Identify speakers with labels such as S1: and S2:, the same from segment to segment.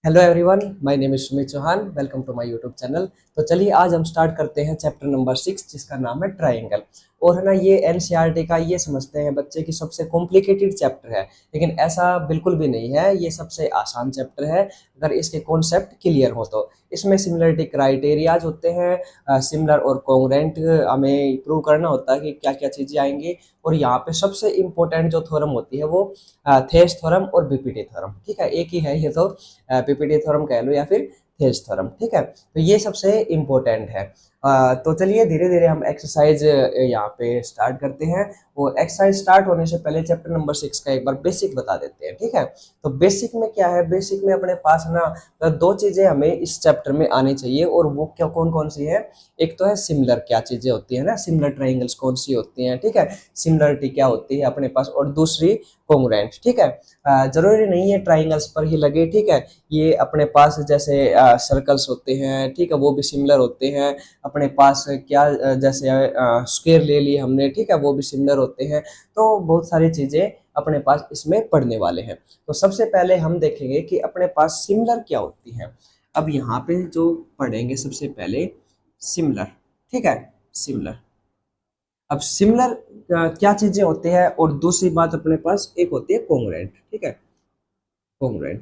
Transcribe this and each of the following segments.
S1: Hello everyone, my name is Sumit Chauhan. Welcome to my YouTube channel. तो चलिए आज हम स्टार्ट करते हैं चैप्टर नंबर 6 जिसका नाम है ट्रायंगल। और है ना, ये एनसीईआरटी का ये समझते हैं बच्चे की सबसे कॉम्प्लिकेटेड चैप्टर है, लेकिन ऐसा बिल्कुल भी नहीं है। ये सबसे आसान चैप्टर है अगर इसके कॉन्सेप्ट क्लियर हो तो। इसमें सिमिलरिटी क्राइटेरियाज होते हैं, सिमिलर और कॉन्ग्रुएंट हमें प्रूव करना होता है कि क्या क्या चीज़ें आएंगी। और यहाँ पे सबसे इम्पोर्टेंट जो थ्योरम होती है वो थेस थ्योरम और बीपीटी थ्योरम। ठीक है, एक ही है ये तो, पीपीटी थ्योरम कह लो या फिर थेल्स थ्योरम। ठीक है, तो ये सबसे इम्पोर्टेंट है। तो चलिए धीरे धीरे हम एक्सरसाइज यहाँ पे स्टार्ट करते हैं। और एक्सरसाइज स्टार्ट होने से पहले चैप्टर नंबर 6 का एक बार बेसिक बता देते हैं। ठीक है, तो बेसिक में क्या है, बेसिक में अपने पास ना दो चीजें हमें इस चैप्टर में आनी चाहिए। और वो क्या, कौन कौन सी है? एक तो है सिमिलर, क्या चीजें होती है ना, सिमिलर ट्राइंगल्स कौन सी होती हैं। ठीक है, सिमिलरिटी क्या होती है अपने पास, और दूसरी कॉन्ग्रुएंट। ठीक है, जरूरी नहीं है ट्राइंगल्स पर ही लगे। ठीक है, ये अपने पास जैसे सर्कल्स होते हैं, ठीक है, वो भी सिमिलर होते हैं। अपने पास क्या जैसे स्क्वायर ले लिए हमने, ठीक है, वो भी सिमिलर होते हैं। तो बहुत सारी चीजें अपने पास इसमें पढ़ने वाले हैं। तो सबसे पहले हम देखेंगे कि अपने पास सिमिलर क्या होती है। अब यहाँ पे जो पढ़ेंगे सबसे पहले सिमिलर। ठीक है, सिमिलर। अब सिमिलर क्या चीजें होती है, और दूसरी बात अपने पास एक होती है कॉन्ग्रुएंट। ठीक है, कॉन्ग्रुएंट।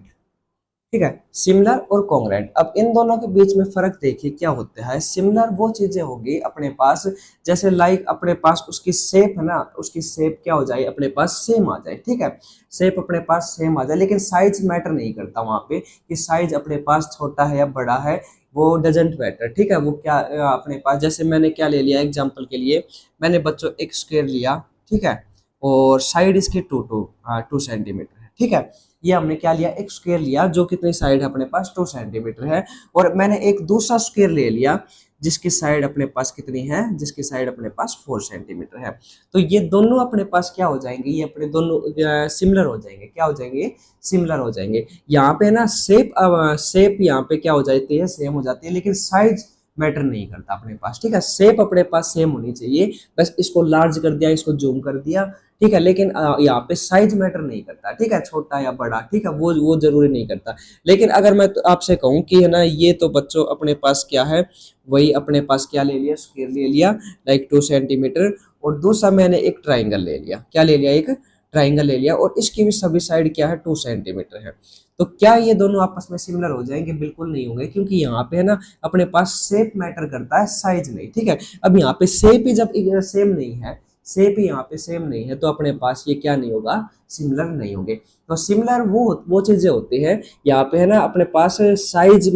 S1: ठीक है, सिमिलर और कॉन्ग्रुएंट। अब इन दोनों के बीच में फर्क देखिए क्या होता है। सिमिलर वो चीजें होगी अपने पास, जैसे लाइक अपने पास उसकी शेप है ना, उसकी शेप क्या हो जाए अपने पास, सेम आ जाए। ठीक है, शेप अपने पास सेम आ जाए, लेकिन साइज मैटर नहीं करता वहां पे कि साइज अपने पास छोटा है या बड़ा है, वो डजेंट मैटर। ठीक है, वो क्या अपने पास, जैसे मैंने क्या ले लिया एग्जाम्पल के लिए, मैंने बच्चों एक स्क्वायर लिया। ठीक है, और साइड इसकी टू सेंटीमीटर है। ठीक है, ये हमने क्या लिया, एक स्क्वायर लिया जो कितनी साइड है अपने पास, 2 सेंटीमीटर है। और मैंने एक दूसरा स्क्वायर ले लिया जिसकी साइड अपने पास कितनी है, जिसकी साइड अपने पास 4 सेंटीमीटर है। तो ये दोनों अपने पास क्या हो जाएंगे, ये अपने दोनों सिमिलर हो जाएंगे। क्या हो जाएंगे, सिमिलर हो जाएंगे। यहाँ पे ना शेप, शेप यहाँ पे क्या हो जाती है, सेम हो जाती है, लेकिन साइज मैटर नहीं करता अपने पास। ठीक है, शेप अपने पास सेम होनी चाहिए, बस इसको लार्ज कर दिया, इसको जूम कर दिया। ठीक है, लेकिन यहाँ पे साइज मैटर नहीं करता। ठीक है, छोटा या बड़ा, ठीक है, वो जरूरी नहीं करता। लेकिन अगर मैं तो आपसे कहूँ कि है ना, ये तो बच्चों अपने पास क्या है, वही अपने पास क्या ले लिया, स्क्वायर ले लिया लाइक 2 सेंटीमीटर। और दूसरा मैंने एक ट्राइंगल ले लिया, क्या ले लिया, एक ट्राइंगल ले लिया, और इसकी भी सभी साइड क्या है, 2 सेंटीमीटर है। तो क्या ये दोनों आपस में सिमिलर हो जाएंगे? बिल्कुल नहीं होंगे, क्योंकि यहाँ पे है ना अपने पास शेप मैटर करता है, साइज नहीं। ठीक है, अब यहाँ पे शेप ही जब सेम नहीं है, शेप ही यहाँ पे सेम नहीं है, तो अपने पास ये क्या नहीं होगा, सिमिलर नहीं होंगे। तो सिमिलर वो चीजें होती है यहाँ पे है ना, अपने पास साइज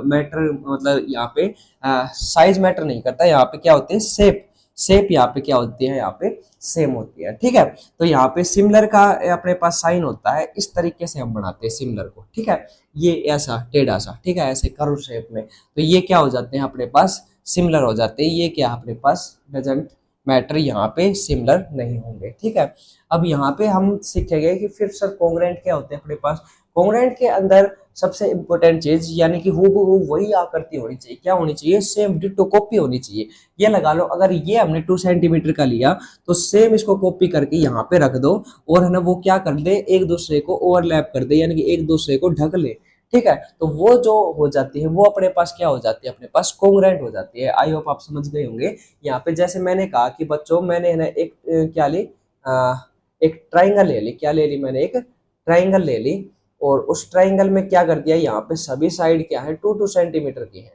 S1: मैटर, मतलब यहाँ पे साइज मैटर नहीं करता। यहाँ पे क्या होते हैं, शेप, शेप यहाँ पे क्या होती है, यहाँ पे सेम होती है। ठीक है, तो यहाँ पे सिमिलर का अपने पास साइन होता है, इस तरीके से हम बनाते हैं सिमिलर को। ठीक है, ये ऐसा टेढ़ा सा, ठीक है, ऐसे कर्व शेप में, तो ये क्या हो जाते हैं अपने पास, सिमिलर हो जाते हैं। ये क्या अपने पास डजंट मैटर, यहाँ पे सिमिलर नहीं होंगे। ठीक है, अब यहाँ पे हम सीखेंगे कि फिर सर कॉन्ग्रुएंट क्या होते हैं अपने पास। कॉन्ग्रुएंट के अंदर सबसे इंपॉर्टेंट चीज, यानी कि हूबहू वही आकृति होनी चाहिए। क्या होनी चाहिए, सेम डिटो कॉपी होनी चाहिए। ये लगा लो, अगर ये हमने 2 सेंटीमीटर का लिया तो सेम इसको कॉपी करके यहाँ पे रख दो, और है ना वो क्या कर दे, एक दूसरे को ओवरलैप कर दे, यानी कि एक दूसरे को ढक ले। ठीक है, तो वो जो हो जाती है वो अपने पास क्या हो जाती है, अपने पास कॉन्ग्रुएंट हो जाती है। आई होप आप समझ गए होंगे। यहाँ पे जैसे मैंने कहा कि बच्चों, मैंने है ना एक क्या ली, अ, एक ट्राइंगल ले ली। क्या ले ली, मैंने एक ट्राइंगल ले ली, और उस ट्राइंगल में क्या कर दिया, यहाँ पे सभी साइड क्या है, 2 2 सेंटीमीटर की है।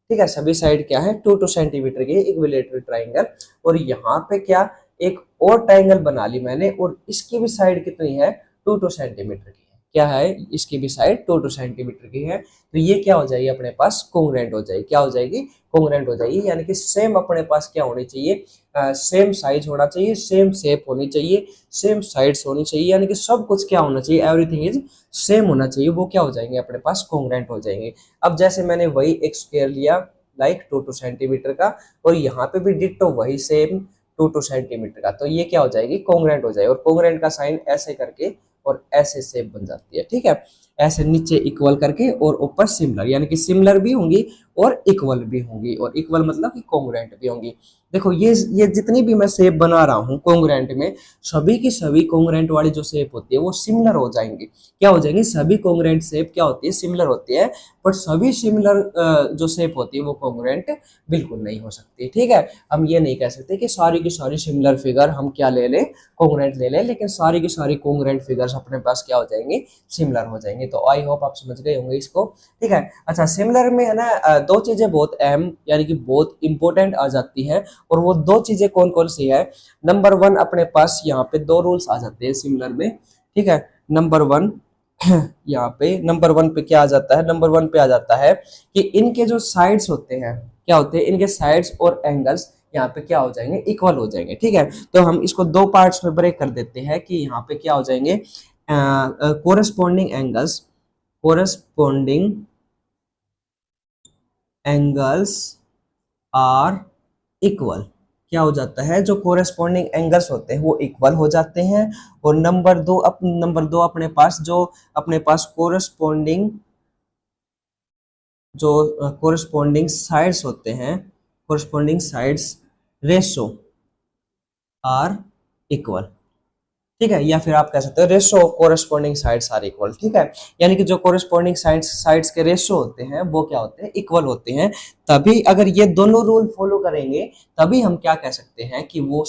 S1: ठीक है, सभी साइड क्या है, 2 2 सेंटीमीटर की, इक्विलेटरल ट्राइंगल। और यहाँ पे क्या, एक और ट्राइंगल बना ली मैंने, और इसकी भी साइड कितनी है, 2 2 सेंटीमीटर की है। क्या है, इसकी भी साइड 2 2 सेंटीमीटर की है। तो ये क्या हो जाएगी अपने पास, कॉन्ग्रुएंट हो जाएगी। क्या हो जाएगी, कॉन्ग्रुएंट हो जाएगी, यानी कि सेम अपने पास क्या होनी चाहिए, सेम साइज होना चाहिए, सेम शेप होनी चाहिए, सेम साइड्स होनी चाहिए, यानी कि सब कुछ क्या होना चाहिए, एवरीथिंग इज सेम होना चाहिए। वो क्या हो जाएंगे, अपने पास कॉन्ग्रुएंट हो जाएंगे। अब जैसे मैंने वही एक स्क्वायर लिया लाइक 2 2 सेंटीमीटर का, और यहाँ पे भी डिट्टो वही सेम 2 2 सेंटीमीटर का, तो ये क्या हो जाएगी, कॉन्ग्रुएंट हो जाएगी। और कॉन्ग्रुएंट का साइन ऐसे करके और ऐसे शेप बन जाती है। ठीक है, ऐसे नीचे इक्वल करके और ऊपर सिमिलर, यानी कि सिमिलर भी होंगी और इक्वल भी होंगी, और इक्वल मतलब कि कॉन्ग्रुएंट भी होंगी। देखो ये जितनी भी मैं शेप बना रहा हूँ कॉन्ग्रुएंट में, सभी की सभी कॉन्ग्रुएंट वाली जो शेप होती है वो सिमिलर हो जाएंगी। क्या हो जाएंगी? सभी कॉन्ग्रुएंट शेप क्या होती है? सिमिलर होती है। बट सभी सिमिलर जो शेप होती है वो कॉन्ग्रुएंट बिल्कुल नहीं हो सकती। ठीक है, हम ये नहीं कह सकते कि सारी की सारी सिमिलर फिगर हम क्या ले लें, कॉन्ग्रुएंट ले लें, लेकिन सारी की सारी कॉन्ग्रुएंट फिगर्स अपने पास क्या हो जाएंगी? सिमिलर हो जाएंगी। तो आई होप आप समझ गए होंगे इसको। ठीक है, अच्छा सिमिलर में है ना दो चीजें बहुत अहम यानी कि बहुत इंपॉर्टेंट आ जाती है, और वो दो चीजें कौन कौन सी है? नंबर वन, अपने पास यहाँ पे दो रूल्स आ जाते हैं सिमिलर में। ठीक है, नंबर वन यहाँ पे नंबर वन पे क्या आ जाता है? नंबर वन पे आ जाता है कि इनके जो साइड्स होते हैं, क्या होते हैं? इनके साइड्स और एंगल्स यहाँ पे क्या हो जाएंगे? इक्वल हो जाएंगे। ठीक है, तो हम इसको दो पार्ट्स में ब्रेक कर देते हैं कि यहाँ पे क्या हो जाएंगे? Corresponding angles, corresponding angles are equal. क्या हो जाता है? जो कोरेस्पॉन्डिंग एंगल्स होते हैं वो इक्वल हो जाते हैं। और नंबर दो अपने पास जो अपने पास कोरेस्पॉन्डिंग साइड्स होते हैं, corresponding sides ratio are equal. ठीक है, या फिर आप कह सकते हो ratio of corresponding sides are equal. ठीक है, यानी कि जो कोरेस्पॉन्डिंग साइड्स के रेशो होते हैं वो क्या होते हैं? इक्वल होते हैं। तभी अगर ये दोनों रूल फॉलो करेंगे तभी हम क्या कह सकते हैं कि वो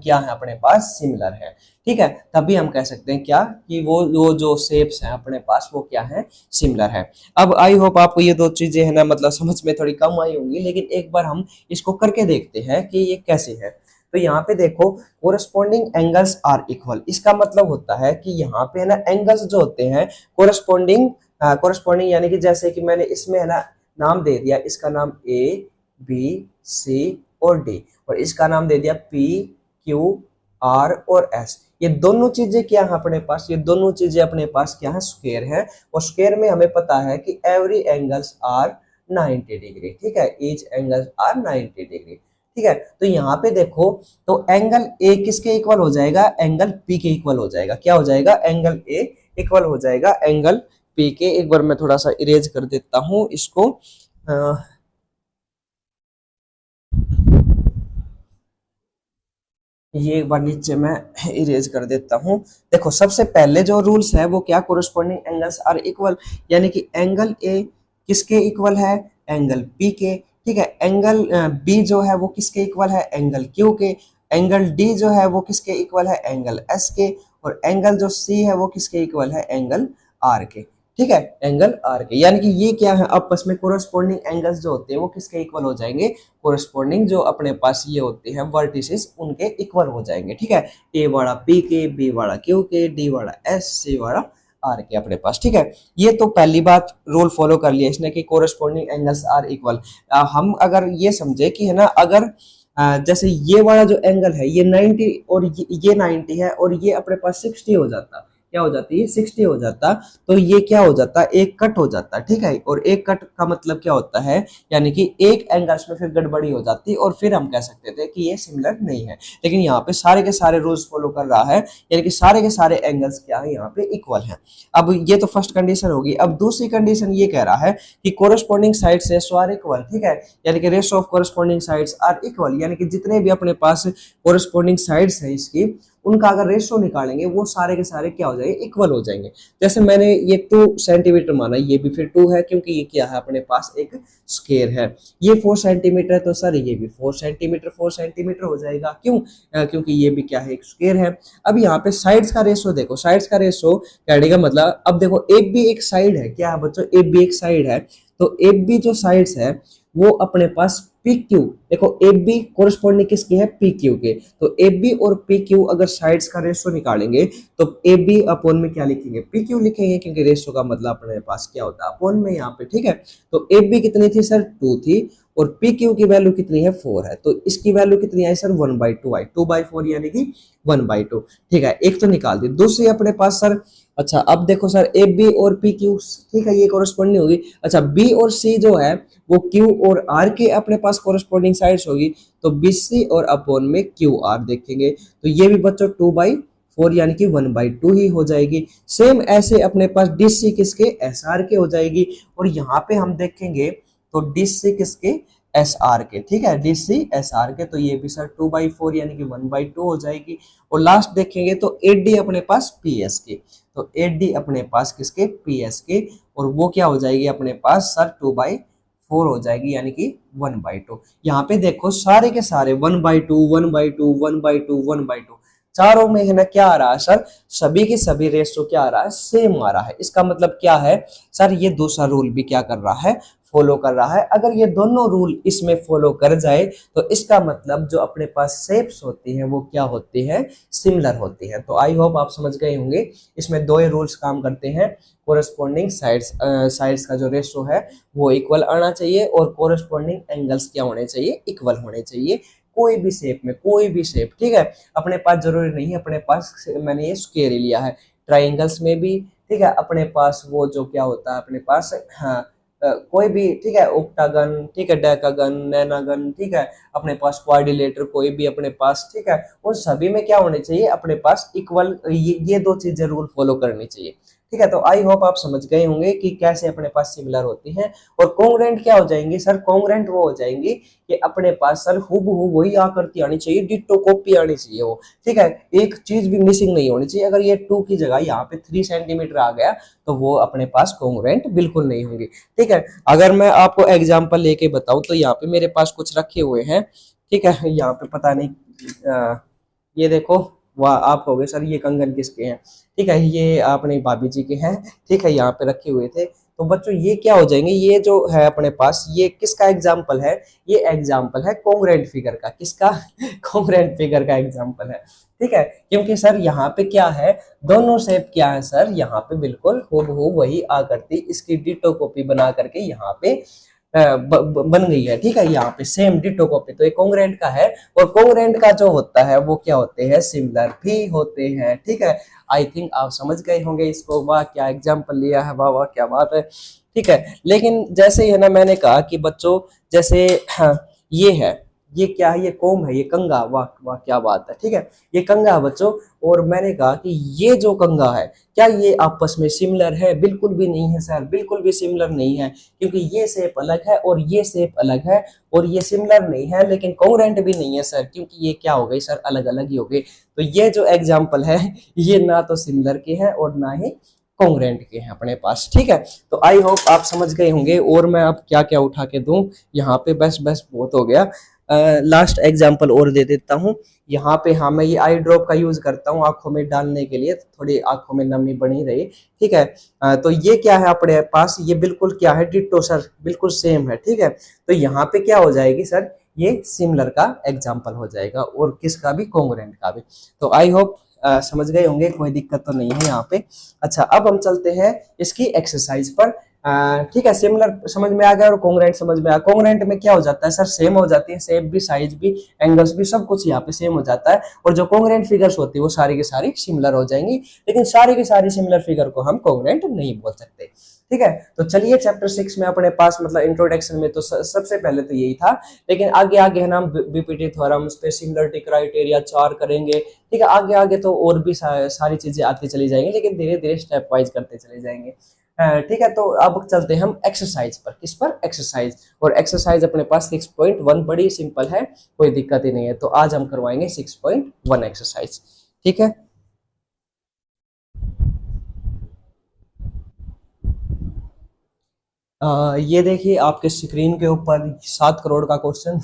S1: क्या है? अपने पास सिमिलर है। ठीक है, तभी हम कह सकते हैं क्या कि वो जो शेप्स हैं अपने पास वो क्या है? सिमिलर है। अब आई होप आपको ये दो चीजें है ना मतलब समझ में थोड़ी कम आई होंगी, लेकिन एक बार हम इसको करके देखते हैं कि ये कैसे है। तो यहाँ पे देखो, कोरेस्पॉन्डिंग एंगल्स आर इक्वल, इसका मतलब होता है कि यहाँ पे है ना एंगल्स जो होते हैं कोरेस्पॉन्डिंग यानी कि जैसे कि मैंने इसमें है ना नाम दे दिया, इसका नाम ए बी सी और डी, और इसका नाम दे दिया पी क्यू आर और एस। ये दोनों चीजें क्या है अपने पास? ये दोनों चीजें अपने पास क्या है? स्क्वायर है। और स्क्वायर में हमें पता है कि एवरी एंगल्स आर 90 डिग्री। ठीक है, ईच एंगल्स आर 90 डिग्री। ठीक है, तो यहाँ पे देखो, तो एंगल ए किसके इक्वल हो जाएगा? एंगल पी के इक्वल हो जाएगा। क्या हो जाएगा? एंगल ए इक्वल हो जाएगा एंगल पी के। एक बार मैं थोड़ा सा इरेज कर देता हूं इसको। ये एक बार नीचे मैं इरेज कर देता हूं। देखो, सबसे पहले जो रूल्स है वो क्या? कोरेस्पॉन्डिंग एंगल्स आर इक्वल, यानी कि एंगल ए किसके इक्वल है? एंगल पी के। ठीक है, एंगल बी जो है वो किसके इक्वल है? एंगल क्यू के। एंगल डी जो है वो किसके इक्वल है? एंगल एस के। और एंगल जो सी है वो किसके इक्वल है? एंगल आर के। ठीक है, एंगल आर के, यानी कि ये क्या है? आपस में कोरेस्पॉन्डिंग एंगल्स जो होते हैं वो किसके इक्वल हो जाएंगे? कोरेस्पॉन्डिंग जो अपने पास ये होते हैं वर्टिसेस उनके इक्वल हो जाएंगे। ठीक है, ए वाला पी के, बी वाला क्यू के, डी वाला एस, सी वाला आर के अपने पास। ठीक है, ये तो पहली बात रूल फॉलो कर लिया इसने कि कोरेस्पॉन्डिंग एंगल्स आर इक्वल। हम अगर ये समझे कि है ना, अगर जैसे ये वाला जो एंगल है ये 90 और ये 90 है और ये अपने पास 60 हो जाता, क्या हो जाती है? 60 हो जाता, तो ये क्या हो जाता? एक कट हो जाता। ठीक है, और एक कट का मतलब क्या होता है? यानी कि एक एंगल्स में फिर गड़बड़ी हो जाती और फिर हम कह सकते थे कि ये सिमिलर नहीं है। लेकिन यहाँ पे सारे के सारे रूल्स फॉलो कर रहा है, यानी कि सारे के सारे एंगल्स क्या है? यहाँ पे इक्वल है। अब ये तो फर्स्ट कंडीशन होगी। अब दूसरी कंडीशन ये कह रहा है कि corresponding sides ratio are equal. ठीक है, यानी कि ratio of corresponding sides are equal, यानी कि जितने भी अपने पास कोरेस्पॉन्डिंग साइड्स है इसकी, उनका अगर रेशो निकालेंगे वो सारे के सारे क्या हो जाएंगे? इक्वल हो जाएंगे। जैसे मैंने ये 2 सेंटीमीटर माना, ये भी फिर 2 है क्योंकि ये क्या है? अपने पास एक स्क्वायर है। ये 4 सेंटीमीटर है तो सर ये भी 4 सेंटीमीटर हो जाएगा। क्यों? क्योंकि ये भी क्या है? एक स्क्वायर है। अब यहाँ पे साइड्स का रेशो देखो, साइड्स का रेशो कहने का मतलब, अब देखो एफ भी एक साइड है। क्या है बच्चों? एफ भी एक साइड है। तो एफ बी जो साइड्स है वो अपने पास पी क्यू, देखो एफ बी कोरिस्पॉन्डिंग किसके है? पी क्यू के। तो एफ बी और पी क्यू अगर साइड्स का रेशो निकालेंगे तो एफ बी अपॉन में क्या लिखेंगे? पी क्यू लिखेंगे, क्योंकि रेशो का मतलब अपने पास क्या होता है? अपॉन में यहाँ पे। ठीक है, तो एफ बी कितनी थी सर? 2 थी, और पी क्यू की वैल्यू कितनी है? 4 है। तो इसकी वैल्यू कितनी आई सर? 1/2 आई। 2/4 यानी कि 1/2। ठीक है, एक तो निकाल दी। दूसरी अपने पास सर, अच्छा अब देखो सर, ए बी और पी क्यू, ठीक है, ये कोरस्पॉन्डिंग होगी। अच्छा बी और सी जो है वो क्यू और आर के अपने पास कोरस्पॉन्डिंग साइड्स होगी, तो बी सी और अपॉन में क्यू आर देखेंगे, तो ये भी बच्चों 2/4 यानी कि 1/2 ही हो जाएगी। सेम ऐसे अपने पास डी सी किसके? एस आर के हो जाएगी। और यहाँ पे हम देखेंगे तो डी सी किसके? एस आर के, ठीक है, डी सी एस आर के, तो ये भी सर 2/4 यानी कि 1/2 हो जाएगी। और लास्ट देखेंगे तो 8D अपने पास पी एस की, तो 8D अपने पास किसके, पी एस के, और वो क्या हो जाएगी अपने पास सर 2/4 हो जाएगी यानी कि 1/2। यहाँ पे देखो सारे के सारे 1/2 1/2 1/2 1/2, चारों में है ना क्या आ रहा है सर, सभी के सभी रेशो क्या आ रहा है, सेम आ रहा है। इसका मतलब क्या है सर, ये दूसरा रूल भी क्या कर रहा है, फॉलो कर रहा है। अगर ये दोनों रूल इसमें फॉलो कर जाए तो इसका मतलब जो अपने पास शेप्स होती हैं वो क्या होती है, सिमिलर होती है। तो आई होप आप समझ गए होंगे, इसमें दो ही रूल्स काम करते हैं, कोरस्पॉन्डिंग साइड्स, साइड्स का जो रेशो है वो इक्वल आना चाहिए, और कोरस्पॉन्डिंग एंगल्स क्या होने चाहिए, इक्वल होने चाहिए। कोई भी शेप में, कोई भी शेप, ठीक है, अपने पास जरूरी नहीं है, अपने पास मैंने ये स्क्वायर लिया है, ट्राइंगल्स में भी, ठीक है, अपने पास वो जो क्या होता है अपने पास, हाँ, कोई भी, ठीक है, ऑक्टागन, ठीक है, डेकागन, नैनागन, ठीक है, अपने पास क्वाड्रिलेटर कोई भी अपने पास, ठीक है, उन सभी में क्या होने चाहिए अपने पास इक्वल, ये दो चीजें रूल फॉलो करनी चाहिए। ठीक है, तो आई होप आप समझ गए होंगे कि कैसे अपने पास सिमिलर होती हैं। और कॉन्ग्रुएंट क्या हो जाएंगे सर, कॉन्ग्रुएंट वो हो जाएंगे कि अपने पास सर हूबहू वही आकृति आनी चाहिए, डिट्टो कॉपी आनी चाहिए वो, ठीक है, एक चीज भी मिसिंग नहीं होनी चाहिए। अगर ये 2 की जगह यहाँ पे 3 सेंटीमीटर आ गया तो वो अपने पास कॉन्ग्रुएंट बिल्कुल नहीं होंगी। ठीक है, अगर मैं आपको एग्जांपल लेके बताऊं तो यहाँ पे मेरे पास कुछ रखे हुए हैं, ठीक है, यहाँ पे पता नहीं, ये देखो, वाह, आप कहोगे सर ये कंगन किसके हैं, ठीक है, ये अपने भाभी जी के हैं, ठीक है, यहाँ पे रखे हुए थे। तो बच्चों ये क्या हो जाएंगे, ये जो है अपने पास ये किसका एग्जाम्पल है, ये एग्जाम्पल है कॉन्ग्रुएंट फिगर का, किसका कॉन्ग्रुएंट फिगर का एग्जाम्पल है। ठीक है, क्योंकि सर यहाँ पे क्या है, दोनों शेप क्या है सर, यहाँ पे बिल्कुल हूबहू वही आकृति इसकी डिटो कॉपी बना करके यहाँ पे बन गई है। ठीक है, यहाँ पे सेम डिटो कॉपी, तो ये कॉन्ग्रुएंट का है। और कॉन्ग्रुएंट का जो होता है वो क्या होते हैं, सिमिलर भी होते हैं। ठीक है, आई थिंक आप समझ गए होंगे इसको। वाह क्या एग्जाम्पल लिया है, वाह वाह क्या बात है। ठीक है, लेकिन जैसे ही है ना मैंने कहा कि बच्चों जैसे, हाँ, ये है, ये क्या है, ये कोम है, ये कंगा, वाह वाह क्या बात है। ठीक है, ये कंगा है बच्चों। और मैंने कहा कि ये जो कंगा है क्या ये आपस में सिमिलर है, बिल्कुल भी नहीं है सर, बिल्कुल भी सिमिलर नहीं है, क्योंकि ये शेप अलग है और ये शेप अलग है, और ये सिमिलर नहीं है लेकिन कॉन्ग्रुएंट भी नहीं है सर, क्योंकि ये क्या हो गई सर, अलग अलग ही हो गए। तो ये जो एग्जाम्पल है ये ना तो सिमिलर के हैं और ना ही कॉन्ग्रुएंट के हैं अपने पास। ठीक है, तो आई होप आप समझ गए होंगे। और मैं अब क्या क्या उठा के दूं यहाँ पे, बस बस बहुत हो गया। लास्ट एग्जाम्पल और दे देता हूँ यहाँ पे। हाँ, मैं ये आई ड्रॉप का यूज करता हूँ आंखों में डालने के लिए, थोड़ी आंखों में नमी बनी रही। ठीक है, तो ये क्या है अपने पास, ये बिल्कुल क्या है, डिट्टो सर, बिल्कुल सेम है। ठीक है, तो यहाँ पे क्या हो जाएगी सर, ये सिमिलर का एग्जाम्पल हो जाएगा, और किसका भी, कॉन्ग्रुएंट का भी। तो आई होप समझ गए होंगे, कोई दिक्कत तो नहीं है यहाँ पे। अच्छा, अब हम चलते हैं इसकी एक्सरसाइज पर। ठीक है, सिमिलर समझ में आ गया और कॉन्ग्रुएंट समझ में आ गया। कॉन्ग्रुएंट में क्या हो जाता है सर, सेम हो जाती है, शेप भी, साइज भी, एंगल्स भी, सब कुछ यहाँ पे सेम हो जाता है। और जो कॉन्ग्रुएंट फिगर्स होती है वो सारी की सारी सिमिलर हो जाएंगी, लेकिन सारी की सारी सिमिलर फिगर को हम कॉन्ग्रुएंट नहीं बोल सकते। ठीक है, तो चलिए चैप्टर 6 में अपने पास, मतलब इंट्रोडक्शन में तो सबसे पहले तो यही था, लेकिन आगे आगे है ना बीपीटी थ्योरम, उस पे सिमिलरिटी क्राइटेरिया 4 करेंगे। ठीक है, आगे आगे तो और भी सारी चीजें आती चली जाएंगी, लेकिन धीरे धीरे स्टेप वाइज करते चले जाएंगे। ठीक है, तो अब चलते हैं हम एक्सरसाइज पर। किस पर, एक्सरसाइज। और एक्सरसाइज अपने पास 6.1 बड़ी सिंपल है, कोई दिक्कत ही नहीं है। तो आज हम करवाएंगे 6.1 एक्सरसाइज। ठीक है, ये देखिए आपके स्क्रीन के ऊपर 7 करोड़ का क्वेश्चन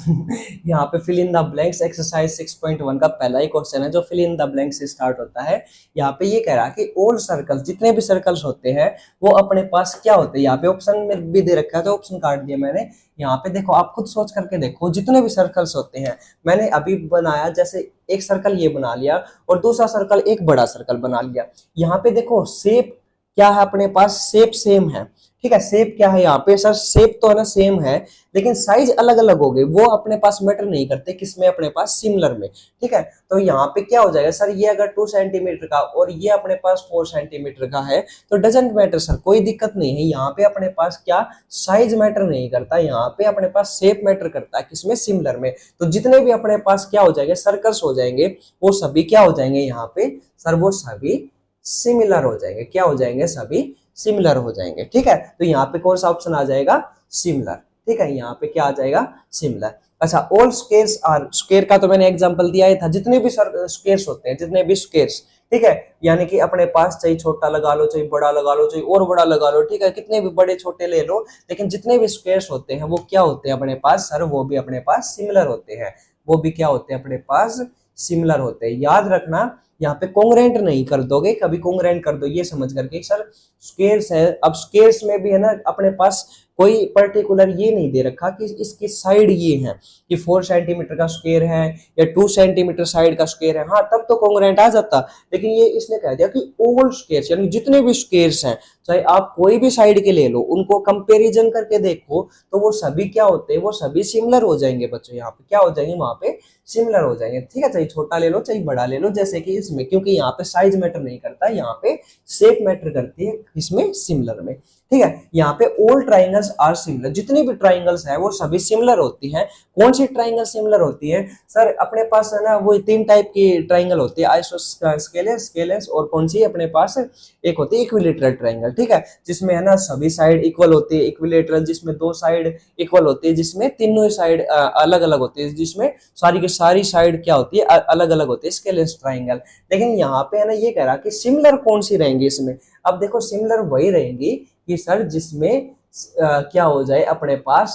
S1: यहाँ पे fill in the blanks exercise 6.1 का पहला ही क्वेश्चन है जो फिल इन द ब्लैंक्स से स्टार्ट होता है। यहाँ पे ये कह रहा है कि ऑल सर्कल्स, जितने भी सर्कल्स होते हैं वो अपने पास क्या होते हैं। यहाँ पे ऑप्शन में भी दे रखा है तो ऑप्शन काट दिया मैंने। यहाँ पे देखो, आप खुद सोच करके देखो, जितने भी सर्कल्स होते हैं, मैंने अभी बनाया, जैसे एक सर्कल ये बना लिया और दूसरा सर्कल एक बड़ा सर्कल बना लिया। यहाँ पे देखो शेप क्या है अपने पास, शेप सेम है। ठीक है, शेप क्या है यहाँ पे सर, शेप तो है ना सेम है, लेकिन साइज अलग अलग हो गए, वो अपने पास मैटर नहीं करते, किसमें, अपने पास सिमिलर में। ठीक है, तो यहाँ पे क्या हो जाएगा सर, ये अगर 2 सेंटीमीटर का और ये अपने पास 4 सेंटीमीटर का है तो डजेंट मैटर सर, कोई दिक्कत नहीं है। यहाँ पे अपने पास क्या, साइज मैटर नहीं करता, यहाँ पे अपने पास शेप मैटर करता है, किसमें, सिमिलर में। तो जितने भी अपने पास क्या हो जाएंगे, सर्कल्स हो जाएंगे, वो सभी क्या हो जाएंगे यहाँ पे सर, वो सभी सिमिलर हो जाएंगे। क्या हो जाएंगे, सभी सिमिलर हो जाएंगे। ठीक है, तो यहाँ पे कौन सा ऑप्शन आ जाएगा, सिमिलर। ठीक है, यहाँ पे क्या आ जाएगा, सिमिलर। अच्छा, ऑल स्क्वेयर्स आर, स्क्वेयर का तो मैंने एग्जांपल दिया ही था, जितने भी स्क्वेयर्स होते हैं, जितने भी स्क्वेयर्स, ठीक है, यानी कि अपने पास चाहे छोटा लगा लो, चाहे बड़ा लगा लो, चाहे और बड़ा लगा लो, ठीक है, कितने भी बड़े छोटे ले लो, लेकिन जितने भी स्क्वेयर्स होते हैं वो क्या होते हैं अपने पास सर, वो भी अपने पास सिमिलर होते हैं, वो भी क्या होते हैं अपने पास, सिमिलर होते हैं। याद रखना, यहाँ पे कॉन्ग्रेंट नहीं कर दोगे, कभी कॉन्ग्रेंट कर दो ये समझ करके सर स्क्वेयर्स है। अब स्क्वेयर्स में भी है ना अपने पास कोई पर्टिकुलर ये नहीं दे रखा कि इसकी साइड ये है कि 4 सेंटीमीटर का स्क्वायर है या 2 सेंटीमीटर साइड का स्क्वायर है, हाँ तब तो कॉन्ग्रेंट आ जाता, लेकिन ये इसने कह दिया कि ऑल स्क्वायर्स, यानी जितने भी स्क्वायर्स हैं, चाहे आप कोई भी साइड के ले लो, उनको कंपैरिजन करके देखो तो वो सभी क्या होते हैं, वो सभी सिमिलर हो जाएंगे बच्चों, यहाँ पे क्या हो जाएंगे, वहां पे सिमिलर हो जाएंगे, ठीक है, चाहे छोटा ले लो चाहे बड़ा ले लो, जैसे कि इसमें, क्योंकि यहाँ पे साइज मैटर नहीं करता, यहाँ पे शेप मैटर करती है, इसमें सिमिलर में, ठीक है। यहाँ पे ऑल ट्राइंगल्स आर सिमिलर, जितनी भी ट्राइंगल्स हैं वो सभी सिमिलर होती हैं। कौन सी ट्राइंगल सिमिलर होती है सर, अपने पास है ना वो 3 टाइप की ट्राइंगल होती है, आइसोस्केलेस, स्केलेस, और कौन सी अपने पास एक होती है इक्विलेटरल ट्राइंगल, ठीक है, जिसमें है ना सभी साइड इक्वल होती है, इक्विलेटरल जिसमें 2 साइड इक्वल होती है, जिसमें तीनों साइड अलग अलग होती है, जिसमें सारी की सारी साइड क्या होती है, अलग अलग होती है, स्केलेस ट्राइंगल। लेकिन यहाँ पे है ना ये कह रहा कि सिमिलर कौन सी रहेंगी इसमें, अब देखो सिमिलर वही रहेंगी कि सर जिसमें क्या हो जाए अपने पास,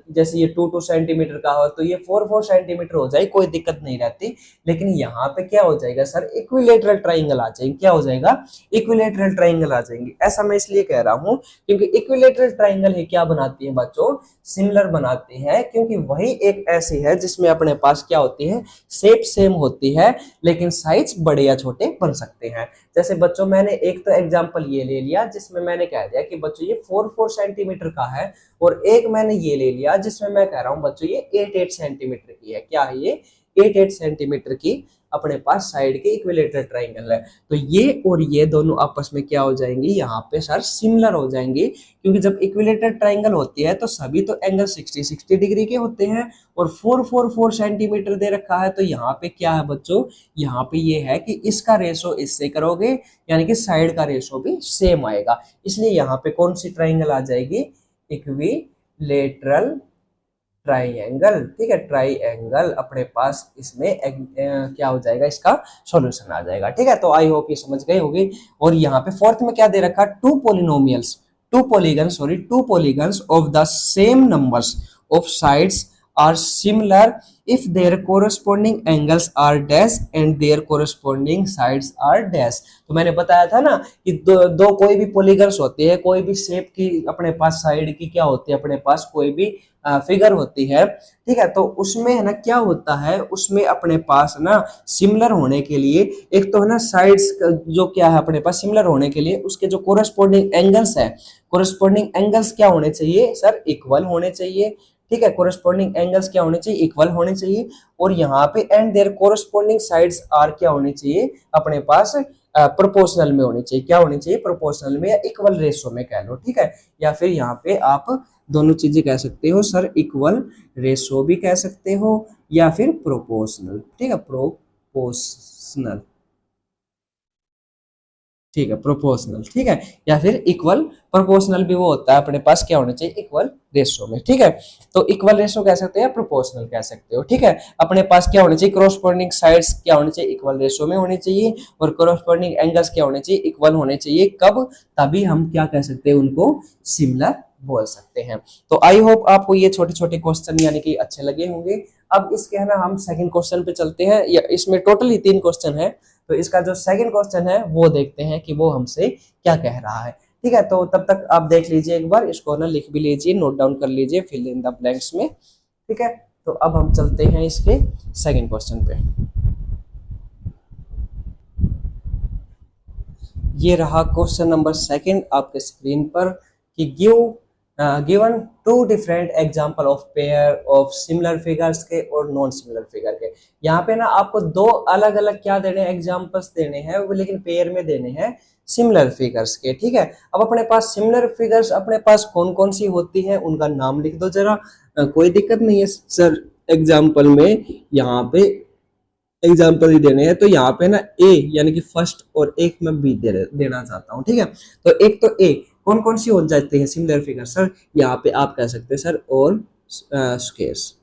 S1: जैसे ये 2 सेंटीमीटर का हो तो ये 4 सेंटीमीटर हो जाए, कोई दिक्कत नहीं रहती, लेकिन यहाँ पे क्या हो जाएगा सर, इक्विलेटरल ट्राइंगल आ जाएंगे, क्या हो जाएगा, इक्विलेटरल ट्राइंगल आ जाएंगे। ऐसा मैं इसलिए कह रहा हूँ क्योंकि इक्विलेटरल ट्राइंगल ही क्या बनाती है बच्चों, सिमिलर बनाती है, क्योंकि वही एक ऐसी है जिसमें अपने पास क्या होती है, शेप सेम होती है, लेकिन साइज बड़े या छोटे बन सकते हैं। जैसे बच्चों मैंने एक तो एग्जांपल ये ले लिया जिसमें मैंने कह दिया कि बच्चों ये 4 सेंटीमीटर का है, और एक मैंने ये ले लिया जिसमें मैं कह रहा हूं बच्चों ये 8 सेंटीमीटर की है, क्या है ये 8 सेंटीमीटर की अपने पास साइड के इक्विलेटरल ट्राइंगल है। तो ये और ये दोनों आपस में क्या हो जाएंगे, यहाँ पे सर सिमिलर हो जाएंगे, क्योंकि जब इक्विलेटरल ट्राइंगल होती है तो सभी तो एंगल 60 डिग्री के होते हैं, और 4 सेंटीमीटर दे रखा है, तो यहाँ पे क्या है बच्चों, यहाँ पे ये है कि इसका रेशो इससे करोगे, यानी कि साइड का रेशो भी सेम आएगा, इसलिए यहाँ पे कौन सी ट्राइंगल आ जाएगी, इक्विलेटरल ट्राइंगल, ठीक है, ट्राइंगल अपने पास इसमें क्या हो जाएगा, इसका सॉल्यूशन आ जाएगा, ठीक है। तो आई होप ये समझ गए होगी। और यहाँ पे फोर्थ में क्या दे रखा, two polygons of the same numbers of sides are similar if their corresponding angles are dash and their corresponding sides are dash। तो मैंने बताया था ना कि दो कोई भी पॉलीगन्स होते हैं, कोई भी शेप की अपने पास साइड की क्या होती है, अपने पास कोई भी फिगर होती है, ठीक है, तो उसमें है ना क्या होता है, उसमें अपने पास ना सिमिलर होने के लिए एक तो है ना साइड्स जो क्या है अपने पास सिमिलर होने के लिए उसके जो कोरस्पॉन्डिंग एंगल्स है, कोरस्पॉन्डिंग एंगल्स क्या होने चाहिए सर, इक्वल होने चाहिए, ठीक है, कोरस्पॉन्डिंग एंगल्स क्या होने चाहिए, इक्वल होने चाहिए, और यहाँ पे and their corresponding sides are क्या होने चाहिए अपने पास, प्रोपोर्शनल में होनी चाहिए, क्या होनी चाहिए, प्रोपोर्शनल में या इक्वल रेशो में कह लो, ठीक है, या फिर यहाँ पे आप दोनों चीजें कह सकते हो सर, इक्वल रेशो भी कह सकते हो या फिर प्रोपोर्शनल, ठीक है, प्रोपोर्शनल, ठीक है, प्रोपोर्शनल, ठीक है, या फिर इक्वल, प्रोपोर्शनल भी वो होता है अपने पास क्या होना चाहिए, इक्वल रेशो में, ठीक है, तो इक्वल रेशो कह सकते हैं, प्रोपोर्शनल कह सकते हो, ठीक है, अपने पास क्या होने चाहिए, कोरस्पॉन्डिंग साइड्स क्या होने चाहिए, इक्वल रेशो में होनी चाहिए, और कोरस्पॉन्डिंग एंगल्स क्या होने चाहिए, इक्वल होने चाहिए, कब, तभी हम क्या कह सकते हैं, उनको सिमिलर बोल सकते हैं। तो आई होप आपको ये छोटे छोटे क्वेश्चन यानी कि अच्छे लगे होंगे। अब इसके है ना हम सेकंड क्वेश्चन पे चलते हैं, या इसमें टोटली 3 क्वेश्चन है, तो इसका जो सेकंड क्वेश्चन है वो देखते हैं कि वो हमसे क्या कह रहा है, ठीक है। तो तब तक आप देख लीजिए एक बार, इसको ना लिख भी लीजिए, नोट डाउन कर लीजिए, फिल इन द ब्लैंक्स में, ठीक है। तो अब हम चलते हैं इसके सेकंड क्वेश्चन पे। ये रहा क्वेश्चन नंबर सेकंड आपके स्क्रीन पर कि given 2 different example of pair of similar figures के और नॉन सिमिलर फिगर के। यहाँ पे ना आपको 2 अलग अलग क्या देने हैं, एग्जांपल्स देने हैं, वो लेकिन पेयर में देने हैं सिमिलर फिगर्स के, ठीक है। अब अपने पास सिमिलर फिगर्स अपने पास कौन कौन सी होती हैं, उनका नाम लिख दो जरा, कोई दिक्कत नहीं है सर, एग्जाम्पल में यहाँ पे एग्जाम्पल ही देने हैं, तो यहाँ पे ना ए यानी कि फर्स्ट और एक में बी देना चाहता हूँ, ठीक है। तो एक तो ए कौन कौन सी हो जाती है सिमिलर फिगर सर? यहाँ पे आप कह सकते हैं सर ऑल स्क्वायर्स।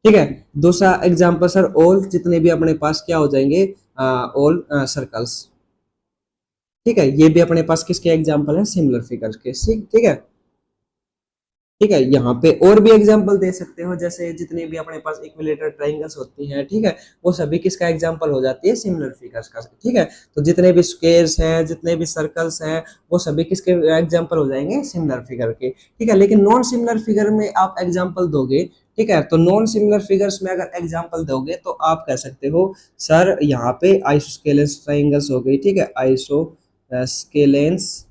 S1: ठीक है, दूसरा एग्जांपल सर ऑल जितने भी अपने पास क्या हो जाएंगे, ऑल सर्कल्स। ठीक है, ये भी अपने पास किसके एग्जांपल है, सिमिलर फिगर्स के। ठीक है, ठीक है, यहाँ पे और भी एग्जांपल दे सकते हो, जैसे जितने भी अपने पास इक्विलेटरल ट्रायंगल्स होती हैं, ठीक है, वो सभी किसका एग्जांपल हो जाती है, सिमिलर फिगर्स का। ठीक है, तो जितने भी स्क्वायर्स हैं, जितने भी सर्कल्स हैं, वो सभी किसके एग्जांपल हो जाएंगे, सिमिलर फिगर के। ठीक है, लेकिन नॉन सिमिलर फिगर में आप एग्जाम्पल दोगे, ठीक है, तो नॉन सिमिलर फिगर्स में अगर एग्जाम्पल दोगे तो आप कह सकते हो सर यहाँ पे आइसोस्केलेंस ट्राइंगल्स हो गई। ठीक है, आइसोस्केलेंस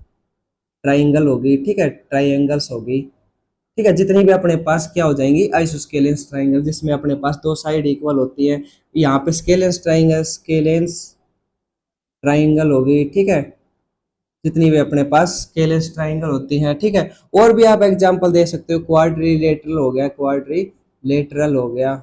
S1: ट्राइंगल हो गई। ठीक है, ट्राइंगल्स हो गई। ठीक है, जितनी भी अपने पास क्या हो जाएंगी, आइसोस्केलेंस ट्राइंगल, जिसमें अपने पास दो साइड इक्वल होती है। यहाँ पे स्केलेंस ट्राइंगल, स्केलेंस ट्राइंगल हो गई। ठीक है, जितनी भी अपने पास स्केलेंस ट्राइंगल होती हैं। ठीक है, और भी आप एग्जांपल दे सकते हो, क्वाड्रिलेटरल हो गया, क्वाड्रिलेटरल हो गया।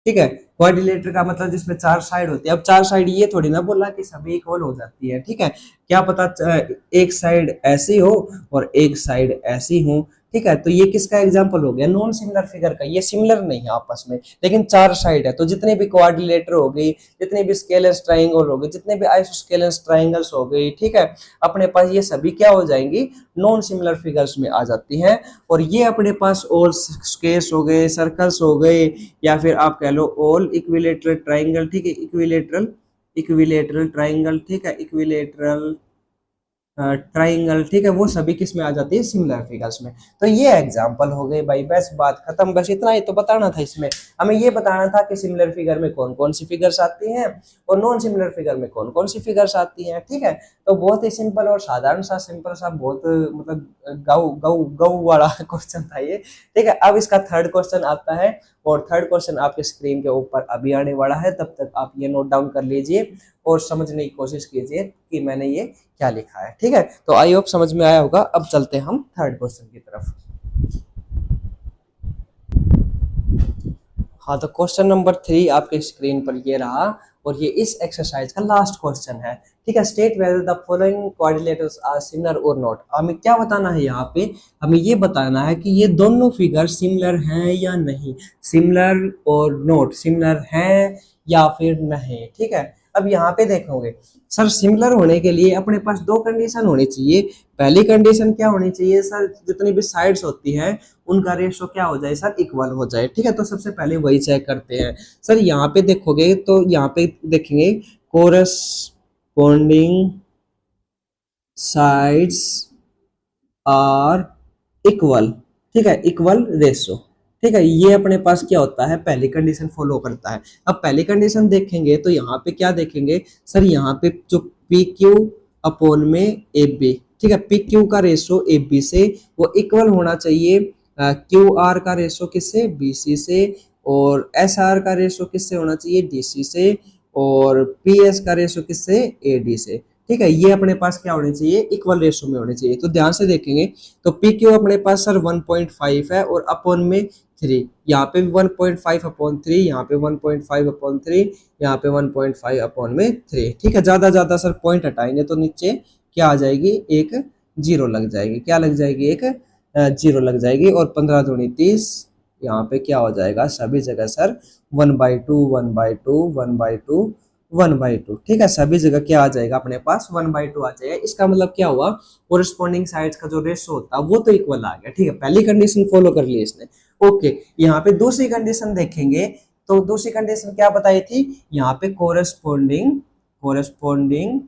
S1: ठीक है, क्वाड्रिलेटरल का मतलब जिसमें चार साइड होती है। अब चार साइड ये थोड़ी ना बोला कि सभी इक्वल हो जाती है। ठीक है, क्या पता एक साइड ऐसी हो और एक साइड ऐसी हो। ठीक है, तो ये किसका एग्जांपल हो गया, नॉन सिमिलर फिगर का। ये सिमिलर नहीं है आपस में, लेकिन चार साइड है। तो जितने भी क्वाड्रिलेटर हो गई, जितने भी स्केलेंस ट्राइंगल हो गए, जितने भी आइसोस्केलेंस ट्राइंगल्स हो गई, ठीक है, अपने पास ये सभी क्या हो जाएंगी, नॉन सिमिलर फिगर्स में आ जाती हैं। और ये अपने पास और स्केस हो गए, सर्कल्स हो गए, या फिर आप कह लो ऑल इक्विलेटरल ट्राइंगल। ठीक है, इक्विलेटरल इक्विलेटरल ट्राइंगल। ठीक है, इक्विलेटरल ट्राइंगल। ठीक है, वो सभी किस में आ जाती है, सिमिलर फिगर्स में। तो ये एग्जांपल हो गए भाई, बस बात खत्म। बस इतना ही तो बताना था इसमें, हमें ये बताना था कि सिमिलर फिगर में कौन कौन सी फिगर्स आती हैं और नॉन सिमिलर फिगर में कौन कौन सी फिगर्स आती हैं। ठीक है, तो बहुत ही सिंपल और साधारण सा, सिंपल सा, बहुत मतलब गौ गौ गौ वाला क्वेश्चन था ये। ठीक है, अब इसका थर्ड क्वेश्चन आता है, और थर्ड क्वेश्चन आपके स्क्रीन के ऊपर अभी आने वाला है। तब तक आप ये नोट डाउन कर लीजिए और समझने की कोशिश कीजिए कि मैंने ये क्या लिखा है। ठीक है, तो आई होप समझ में आया होगा। अब चलते हैं हम थर्ड क्वेश्चन की तरफ। हाँ, तो क्वेश्चन नंबर 3 आपके स्क्रीन पर ये रहा, और ये इस एक्सरसाइज का लास्ट क्वेश्चन है। ठीक है, state whether the following coordinators are similar और नॉट। हमें क्या बताना है यहाँ पे, हमें ये बताना है कि ये दोनों फिगर सिमिलर हैं या नहीं, सिमिलर और नॉट, सिमिलर हैं या फिर नहीं। ठीक है, अब यहाँ पे देखोगे सर, सिमिलर होने के लिए अपने पास दो कंडीशन होनी चाहिए। पहली कंडीशन क्या होनी चाहिए सर, जितनी भी साइड्स होती हैं उनका रेशो क्या हो जाए सर, इक्वल हो जाए। ठीक है, तो सबसे पहले वही चेक करते हैं सर। यहाँ पे देखोगे तो यहाँ पे देखेंगे कोरस्पॉन्डिंग साइड्स आर इक्वल। ठीक है, इक्वल रेशो। ठीक है, ये अपने पास क्या होता है, पहली कंडीशन फॉलो करता है। अब पहली कंडीशन देखेंगे तो यहाँ पे क्या देखेंगे सर, यहाँ पे जो पी क्यू अपॉन में ए बी। ठीक है, पी क्यू का रेशो ए बी से वो इक्वल होना चाहिए क्यू आर का रेशो किससे, बी सी से, और एस आर का रेशो किससे होना चाहिए, डी सी से, और पी एस का रेशो किससे, ए डी से। ठीक है, ये अपने पास क्या होने चाहिए, इक्वल रेशो में होने चाहिए। तो ध्यान से देखेंगे तो पी क्यू अपने पास सर 1.5 है, और अपॉन में 3, यहाँ पे 1.5 अपॉन 3, यहाँ पे 1.5 अपॉन 3, यहाँ पे 1.5 अपॉन में 3। ठीक है, ज्यादा ज्यादा सर पॉइंट हटाएंगे तो नीचे क्या आ जाएगी, एक जीरो लग जाएगी। क्या लग जाएगी, एक जीरो लग जाएगी। और 15 दूनी 30, यहाँ पे क्या हो जाएगा, सभी जगह सर 1/2 1/2 1/2 1/2। ठीक है, सभी जगह क्या आ जाएगा, अपने पास 1/2 आ जाएगा। इसका मतलब क्या हुआ, कोरिस्पॉन्डिंग साइड्स का जो रेशो होता है वो तो इक्वल आ गया। ठीक है, पहली कंडीशन फॉलो कर ली इसने। ओके, यहाँ पे दूसरी कंडीशन देखेंगे तो दूसरी कंडीशन क्या बताई थी, यहाँ पे कोरिस्पॉन्डिंग कोरिस्पॉन्डिंग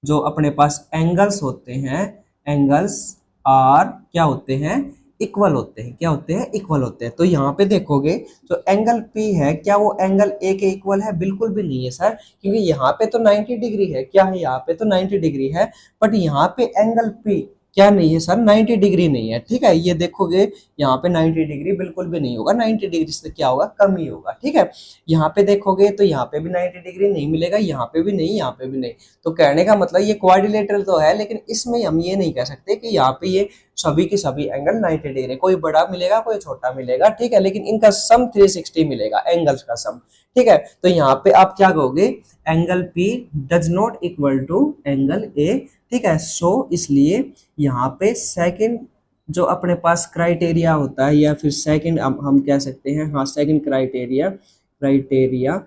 S1: जो अपने पास एंगल्स होते हैं, एंगल्स आर क्या होते हैं, इक्वल होते हैं। क्या होते हैं, इक्वल होते हैं। तो यहाँ पे देखोगे जो एंगल P है, क्या वो एंगल A के इक्वल है, बिल्कुल भी नहीं है सर, क्योंकि यहाँ पे तो 90 डिग्री है। क्या है, यहाँ पे तो 90 डिग्री है, बट यहाँ पे एंगल P क्या नहीं है सर, 90 डिग्री नहीं है। ठीक है, ये देखोगे यहाँ पे 90 डिग्री बिल्कुल भी नहीं होगा, 90 डिग्री से क्या होगा, कम ही होगा। ठीक है, यहाँ पे देखोगे तो यहाँ पे भी 90 डिग्री नहीं मिलेगा, यहाँ पे भी नहीं, यहाँ पे भी नहीं। तो कहने का मतलब ये क्वाड्रिलेटरल तो है, लेकिन इसमें हम ये नहीं कह सकते कि यहाँ पे ये सभी की सभी एंगल 90 डिग्री, कोई बड़ा मिलेगा कोई छोटा मिलेगा, ठीक है, लेकिन इनका सम 360 मिलेगा, एंगल्स का सम, ठीक है। तो यहाँ पे आप क्या कहोगे, angle P does not equal to angle A, ठीक है। सो इसलिए यहाँ पे सेकंड जो अपने पास क्राइटेरिया होता है, या फिर सेकंड हम कह सकते हैं, हाँ second criteria, criteria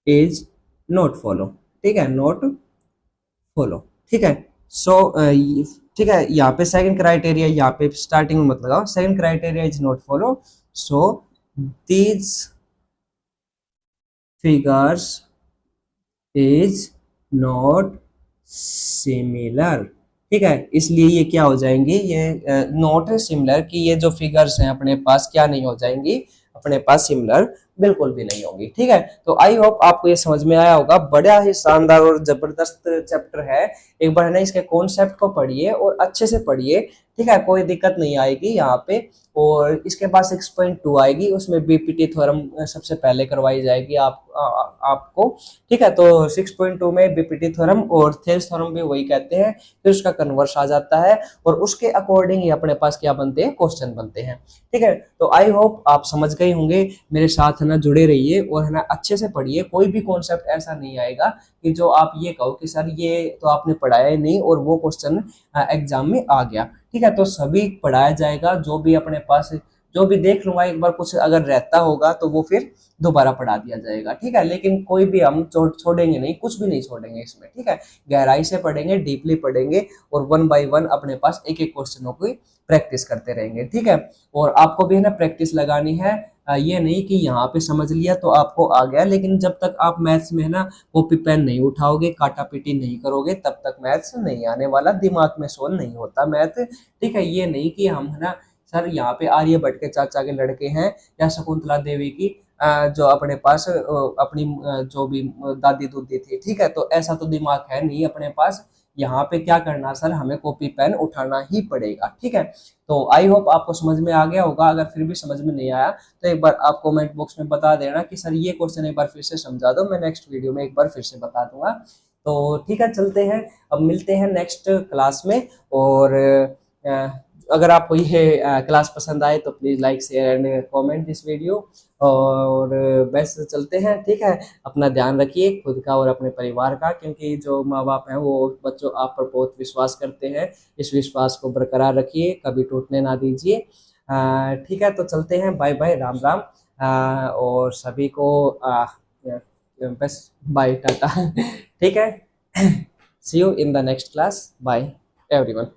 S1: is not follow, ठीक है, नॉट फॉलो, ठीक है। सो ठीक है, यहाँ पे सेकंड क्राइटेरिया, यहाँ पे स्टार्टिंग में मत लगाओ, second criteria is not follow, so these figures is not similar, ठीक है। इसलिए ये क्या हो जाएंगी, ये नॉट सिमिलर, कि ये जो फिगर्स हैं अपने पास क्या नहीं हो जाएंगी, अपने पास सिमिलर बिल्कुल भी नहीं होंगी, ठीक है। तो आई होप आपको ये समझ में आया होगा, बड़ा ही शानदार और जबरदस्त चैप्टर है। एक बार है ना इसके कॉन्सेप्ट को पढ़िए और अच्छे से पढ़िए, ठीक है, कोई दिक्कत नहीं आएगी यहाँ पे। और इसके बाद 6.2 आएगी, उसमें बीपीटी थ्योरम सबसे पहले करवाई जाएगी आपको, ठीक है। तो 6.2 में बीपीटी थ्योरम और थेल्स थ्योरम भी वही कहते हैं, फिर उसका कन्वर्स आ जाता है और उसके अकॉर्डिंग ही अपने पास क्या बनते हैं, क्वेश्चन बनते हैं, ठीक है। तो आई होप आप समझ गए होंगे, मेरे साथ है ना जुड़े रहिए और है ना अच्छे से पढ़िए, कोई भी कॉन्सेप्ट ऐसा नहीं आएगा कि जो आप ये कहो कि सर ये तो आपने पढ़ाया ही नहीं और वो क्वेश्चन एग्जाम में आ गया, ठीक है। तो सभी पढ़ाया जाएगा, जो भी अपने पास, जो भी देख लूंगा एक बार कुछ अगर रहता होगा तो वो फिर दोबारा पढ़ा दिया जाएगा, ठीक है। लेकिन कोई भी हम छोड़ेंगे नहीं, कुछ भी नहीं छोड़ेंगे इसमें, ठीक है। गहराई से पढ़ेंगे, डीपली पढ़ेंगे और वन बाय वन अपने पास एक एक क्वेश्चनों की प्रैक्टिस करते रहेंगे, ठीक है। और आपको भी है ना प्रैक्टिस लगानी है, ये नहीं कि यहाँ पे समझ लिया तो आपको आ गया, लेकिन जब तक आप मैथ्स में है ना कॉपी पेन नहीं उठाओगे, काटा पीटी नहीं करोगे, तब तक मैथ्स नहीं आने वाला, दिमाग में सोल नहीं होता मैथ, ठीक है। ये नहीं कि हम है ना सर यहाँ पे आर्यभट्ट के चाचा के लड़के हैं या शकुंतला देवी की जो अपने पास अपनी जो भी दादी दूदी थी, ठीक है। तो ऐसा तो दिमाग है नहीं अपने पास, यहाँ पे क्या करना सर, हमें कॉपी पेन उठाना ही पड़ेगा, ठीक है। तो आई होप आपको समझ में आ गया होगा, अगर फिर भी समझ में नहीं आया तो एक बार आप कमेंट बॉक्स में बता देना कि सर ये क्वेश्चन एक बार फिर से समझा दो, मैं नेक्स्ट वीडियो में एक बार फिर से बता दूंगा। तो ठीक है, चलते हैं, अब मिलते हैं नेक्स्ट क्लास में। और अगर आपको ये क्लास पसंद आए तो please like share and comment this video. और बस चलते हैं, ठीक है। अपना ध्यान रखिए खुद का और अपने परिवार का, क्योंकि जो माँ बाप हैं वो बच्चों आप पर बहुत विश्वास करते हैं, इस विश्वास को बरकरार रखिए, कभी टूटने ना दीजिए, ठीक है। तो चलते हैं, बाय बाय, राम राम, और सभी को बस बाय, टाटा, ठीक है। See you in the next class, bye everyone.